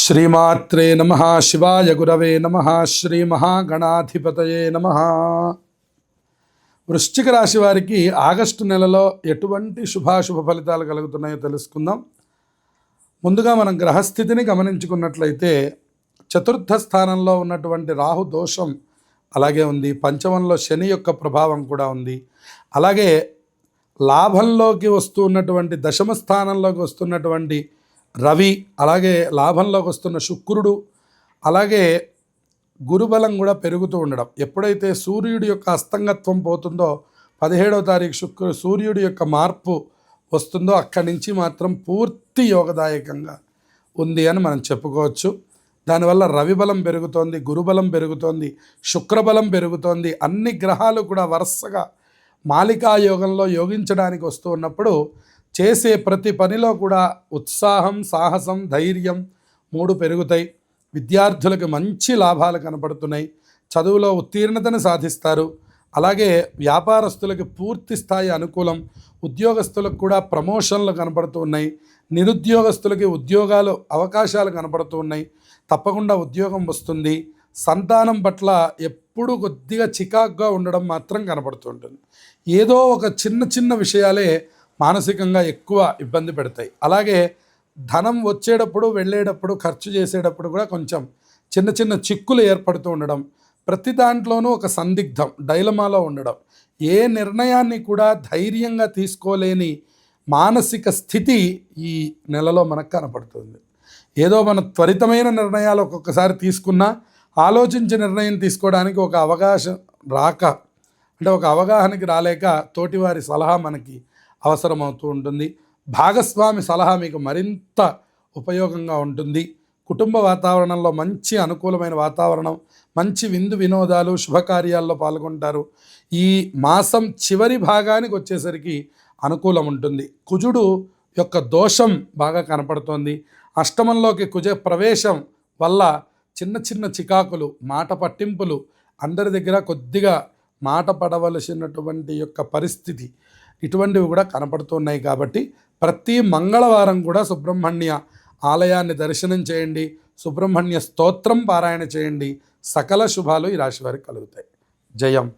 శ్రీమాత్రే నమః. శివాయ గురవే నమః. శ్రీ మహాగణాధిపతయే నమః. వృశ్చిక రాశి వారికి ఆగస్టు నెలలో ఎటువంటి శుభాశుభ ఫలితాలు కలుగుతున్నాయో తెలుసుకుందాం. ముందుగా మనం గ్రహస్థితిని గమనించుకున్నట్లయితే చతుర్థ స్థానంలో ఉన్నటువంటి రాహు దోషం అలాగే ఉంది. పంచమంలో శని యొక్క ప్రభావం కూడా ఉంది. అలాగే లాభంలోకి వస్తూ ఉన్నటువంటి దశమ స్థానంలోకి వస్తున్నటువంటి రవి, అలాగే లాభంలోకి వస్తున్న శుక్రుడు, అలాగే గురుబలం కూడా పెరుగుతూ ఉండడం. ఎప్పుడైతే సూర్యుడి యొక్క అస్తంగత్వం పోతుందో 17వ తారీఖు సూర్యుడి యొక్క మార్పు వస్తుందో అక్కడి నుంచి మాత్రం పూర్తి యోగదాయకంగా ఉంది అని మనం చెప్పుకోవచ్చు. దానివల్ల రవి బలం పెరుగుతోంది, గురుబలం పెరుగుతోంది, శుక్రబలం పెరుగుతోంది. అన్ని గ్రహాలు కూడా వరుసగా మాలికా యోగంలో యోగించడానికి వస్తూ ఉన్నప్పుడు చేసే ప్రతి పనిలో కూడా ఉత్సాహం, సాహసం, ధైర్యం 3 పెరుగుతాయి. విద్యార్థులకు మంచి లాభాలు కనపడుతున్నాయి. చదువులో ఉత్తీర్ణతను సాధిస్తారు. అలాగే వ్యాపారస్తులకి పూర్తి స్థాయి అనుకూలం. ఉద్యోగస్తులకు కూడా ప్రమోషన్లు కనపడుతూ ఉన్నాయి. నిరుద్యోగస్తులకి ఉద్యోగాలు అవకాశాలు కనపడుతూ ఉన్నాయి. తప్పకుండా ఉద్యోగం వస్తుంది. సంతానం పట్ల ఎప్పుడు కొద్దిగా చికాకుగా ఉండడం మాత్రం కనపడుతుంటుంది. ఏదో ఒక చిన్న విషయాలే మానసికంగా ఎక్కువ ఇబ్బంది పెడతాయి. అలాగే ధనం వచ్చేటప్పుడు వెళ్ళేటప్పుడు ఖర్చు చేసేటప్పుడు కూడా కొంచెం చిన్న చిక్కులు ఏర్పడుతూ ఉండడం, ప్రతి దాంట్లోనూ ఒక సందిగ్ధం, డైలమాలో ఉండడం, ఏ నిర్ణయాన్ని కూడా ధైర్యంగా తీసుకోలేని మానసిక స్థితి ఈ నెలలో మనకు కనపడుతుంది. ఏదో మన త్వరితమైన నిర్ణయాలు ఒక్కొక్కసారి తీసుకున్నా ఆలోచించి నిర్ణయం తీసుకోవడానికి ఒక అవకాశం రాక, అంటే ఒక అవగాహనకి రాలేక తోటివారి సలహా మనకి అవసరమవుతూ ఉంటుంది. భాగస్వామి సలహా మీకు మరింత ఉపయోగంగా ఉంటుంది. కుటుంబ వాతావరణంలో మంచి అనుకూలమైన వాతావరణం, మంచి విందు వినోదాలు, శుభకార్యాల్లో పాల్గొంటారు. ఈ మాసం చివరి భాగానికి వచ్చేసరికి అనుకూలం ఉంటుంది. కుజుడు యొక్క దోషం బాగా కనపడుతోంది. అష్టమంలోకి కుజ ప్రవేశం వల్ల చిన్న చికాకులు, మాట పట్టింపులు, అందరి దగ్గర కొద్దిగా మాట పడవలసినటువంటి యొక్క పరిస్థితి, ఇటువంటివి కూడా కనపడుతున్నాయి. కాబట్టి ప్రతి మంగళవారం కూడా సుబ్రహ్మణ్య ఆలయాన్ని దర్శనం చేయండి, సుబ్రహ్మణ్య స్తోత్రం పారాయణ చేయండి. సకల శుభాలు ఈ రాశి వారికి కలుగుతాయి. జయం.